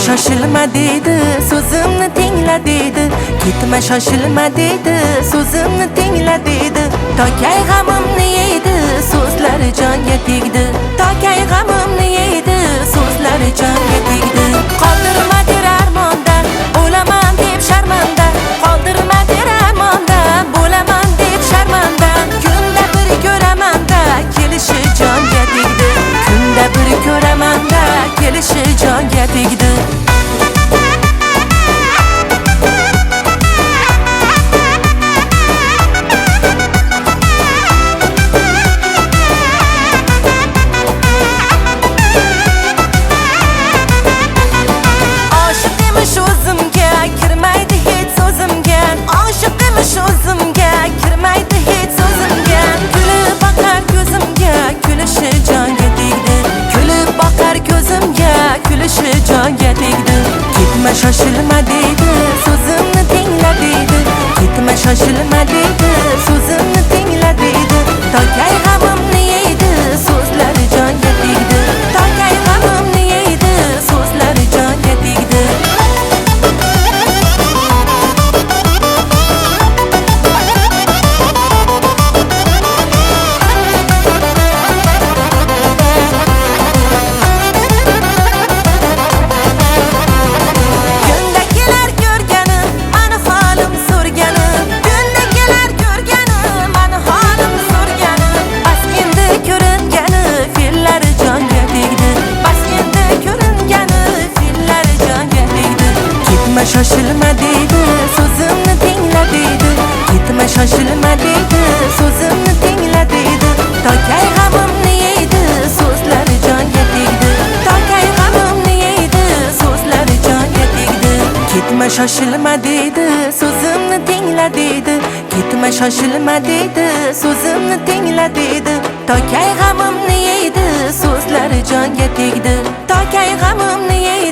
shoshilma deydi, so'zimni tingla deydi. Ketma shoshilma deydi, so'zimni tingla deydi. Tokay g'amimni yeydi, so'zlari jonga tegdi. Tokay g'amimni yeydi, so'zlari jonga tegdi. Qoldirma der armonda, bo'laman deb sharmanda. Qoldirma der armonda, bo'laman deb sharmanda. Kunda bir ko'ramanda, kelishi jonga tegdi. Kunda bir ko'ramanda, kelishi jonga tegdi. Ketma shoshilma deydi, so'zimni tingla deydi. Ketma shoshilma deydi, so'zimni tingla deydi. Tokay g'amimni yeydi, so'zlari jonga tegdi. Tokay g'amimni yeydi, so'zlari jonga tegdi. Shoshilma deydi, so'zimni tingla deydi. Ketma shoshilma deydi, so'zimni tingla deydi. Tokay g'amimni yeydi, so'zlari jonga tegdi. Tokay g'amimni yeydi, so'zlari jonga tegdi. Ketma shoshilma deydi, so'zimni tingla deydi. Ketma shoshilma deydi, so'zimni tingla deydi. Tokay g'amimni yeydi, so'zlari jonga tegdi. Tokay g'amimni yeydi.